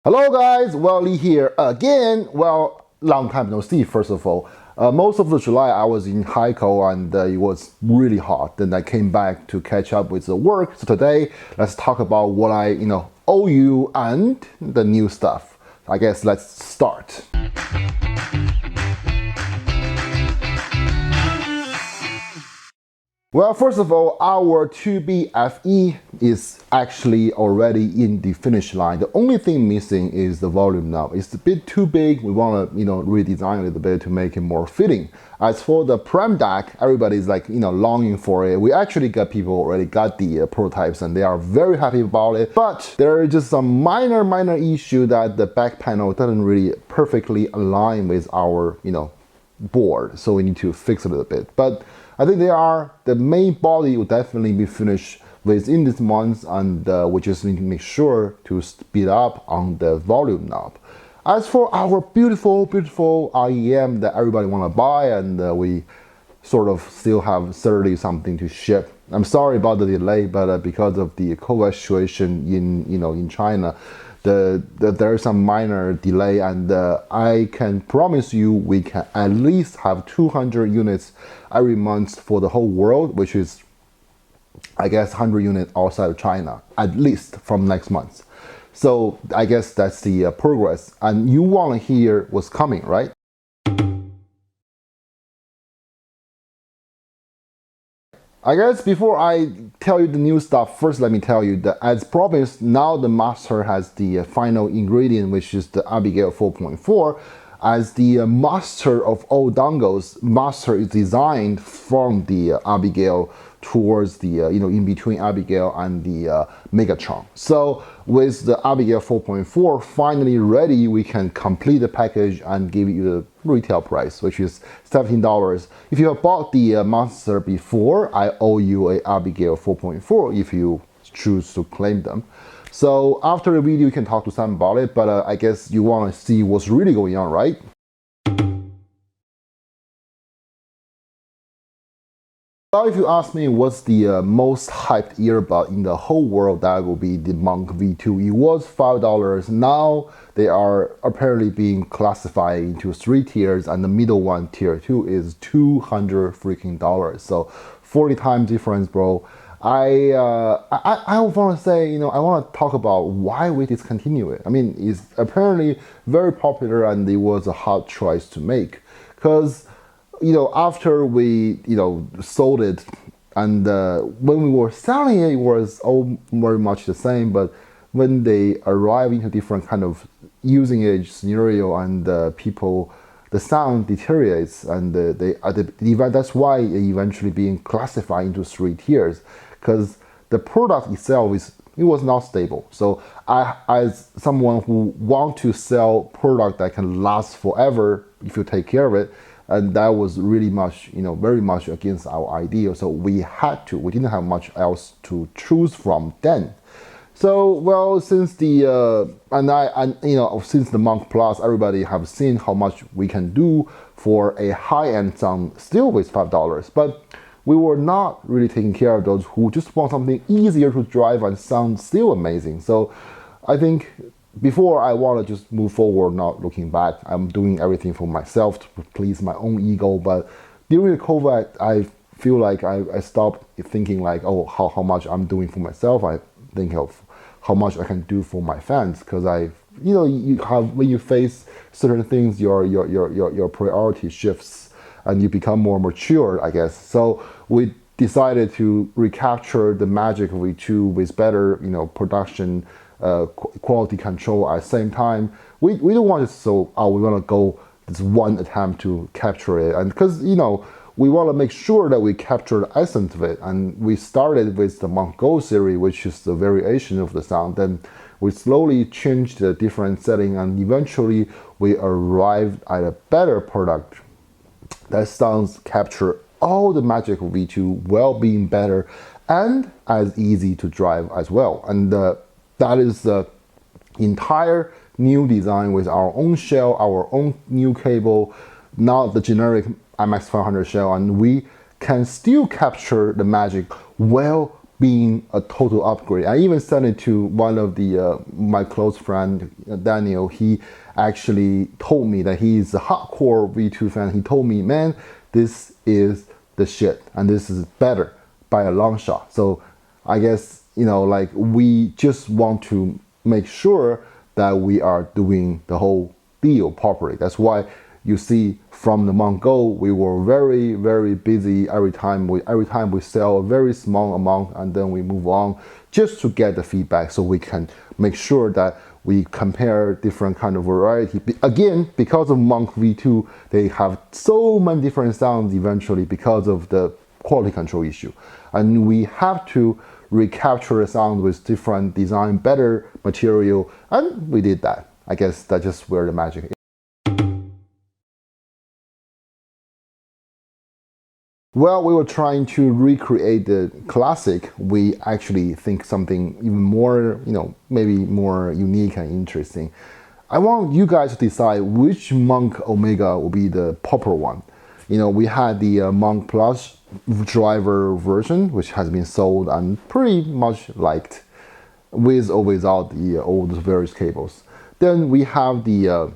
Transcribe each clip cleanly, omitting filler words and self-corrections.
Hello guys, well Lee here again. Well, long time no see first of all. Most of the July I was in Haikou and it was really hot. Then I came back to catch up with the work. So today let's talk about what I owe you and the new stuff. I guess let's start. Well, first of all, our 2BFE is actually already in the finish line. The only thing missing is the volume knob. It's a bit too big. We want to, redesign a little bit to make it more fitting. As for the prem DAC, everybody's longing for it. We actually got people already got the prototypes and they are very happy about it. But there are just some minor issue that the back panel doesn't really perfectly align with our, board. So we need to fix it a little bit. But I think the main body will definitely be finished within this month, and we just need to make sure to speed up on the volume knob. As for our beautiful IEM that everybody want to buy, and we sort of still have 30 something to ship. I'm sorry about the delay, but because of the COVID situation in China, there's some minor delay, and I can promise you we can at least have 200 units every month for the whole world, which is, I guess, 100 units outside of China, at least from next month. So I guess that's the progress, and you want to hear what's coming, right? I guess before I tell you the new stuff, first let me tell you that as promised, now the master has the final ingredient, which is the Abigail 4.4. As the master of all dongles, master is designed from the Abigail towards the, in between Abigail and the Megatron. So with the Abigail 4.4 finally ready, we can complete the package and give you the retail price, which is $17. If you have bought the master before, I owe you a Abigail 4.4 if you choose to claim them. So after the video, you can talk to Sam about it, but I guess you want to see what's really going on, right? Well, if you ask me what's the most hyped earbud in the whole world, that will be the Monk V2. It was $5. Now they are apparently being classified into 3 tiers, and the middle one, tier 2, is $200 freaking. So 40 times difference, bro. I want to say, I want to talk about why we discontinue it. I mean, it's apparently very popular and it was a hard choice to make. Because, after we, sold it, and when we were selling it, it was all very much the same. But when they arrive into different kind of using age scenario and people, the sound deteriorates, and that's why it eventually being classified into 3 tiers. Because the product itself it was not stable. So I, as someone who want to sell product that can last forever if you take care of it, and that was really much, very much against our ideal. So we didn't have much else to choose from then. So, well, since the since the Monk Plus, everybody have seen how much we can do for a high-end sound still with $5. But we were not really taking care of those who just want something easier to drive and sound still amazing. So I think before I want to just move forward, not looking back, I'm doing everything for myself to please my own ego. But during the COVID, I feel like I stopped thinking like, oh, how much I'm doing for myself. I think of how much I can do for my fans, because when you face certain things, your priority shifts and you become more mature, I guess. So we decided to recapture the magic of V2 with better, production, quality control at the same time. We don't want to we want to go this one attempt to capture it, and because we want to make sure that we capture the essence of it. And we started with the Monk Go series, which is the variation of the sound. Then we slowly changed the different setting, and eventually we arrived at a better product that sounds capture all the magic of V2 while being better and as easy to drive as well. And that is the entire new design with our own shell, our own new cable, not the generic MX500 shell, and we can still capture the magic while being a total upgrade. I even sent it to one of the my close friend Daniel. He actually told me that he's a hardcore V2 fan. He told me, man, this is the shit, and this is better by a long shot. So I guess, like, we just want to make sure that we are doing the whole deal properly. That's why you see from the month go, we were very, very busy every time we sell a very small amount, and then we move on just to get the feedback so we can make sure that we compare different kind of variety. Again, because of Monk V2, they have so many different sounds eventually because of the quality control issue. And we have to recapture the sound with different design, better material, and we did that. I guess that's just where the magic is. Well, we were trying to recreate the classic. We actually think something even more, maybe more unique and interesting. I want you guys to decide which Monk Omega will be the popular one. We had the Monk Plus driver version, which has been sold and pretty much liked, with or without the old various cables. Then we have the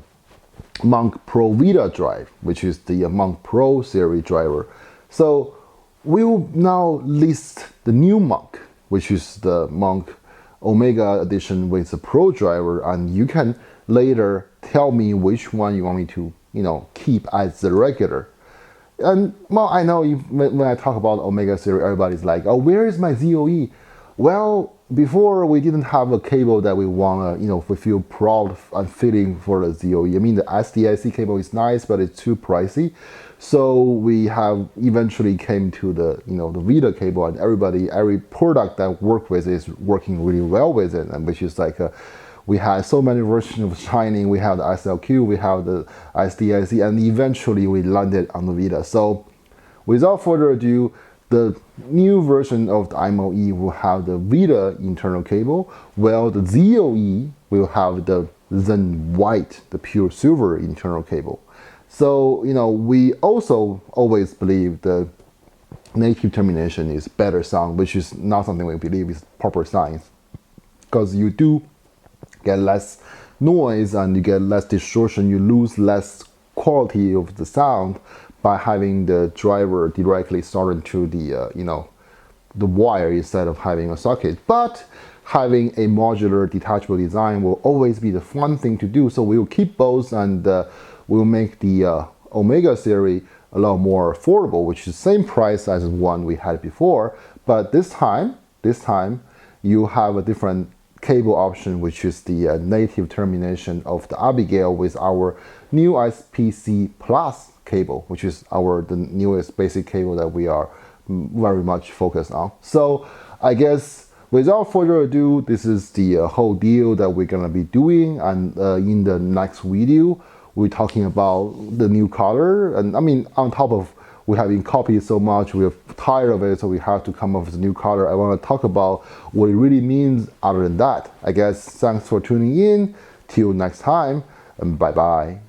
Monk Pro Vita drive, which is the Monk Pro series driver. So we will now list the new Monk, which is the Monk Omega edition with the Pro driver, and you can later tell me which one you want me to, keep as the regular. And well, I know when I talk about Omega series, everybody's like, oh, where is my ZOE? Well, before we didn't have a cable that we want to, we feel proud and fitting for the ZOE. I mean, the SDIC cable is nice, but it's too pricey. So we have eventually came to the, the Vita cable, and every product that work with is working really well with it, and which is like, we had so many versions of Shining. We have the SLQ, we have the SDIC, and eventually we landed on the Vita. So without further ado, the new version of the MOE will have the Vita internal cable, while the ZOE will have the Zen White, the pure silver internal cable. So, we also always believe the native termination is better sound, which is not something we believe is proper science, because you do get less noise and you get less distortion, you lose less quality of the sound by having the driver directly started to the the wire instead of having a socket. But having a modular detachable design will always be the fun thing to do, so we will keep both, and we'll make the Omega series a lot more affordable, which is the same price as the one we had before, but this time you have a different cable option, which is the native termination of the Abigail with our new SPC Plus cable, which is the newest basic cable that we are very much focused on. So I guess without further ado, this is the whole deal that we're gonna be doing, and in the next video we're talking about the new color. And I mean, on top of we have been copied so much, we're tired of it, so we have to come up with a new color. I want to talk about what it really means other than that. I guess thanks for tuning in. Till next time, and bye bye.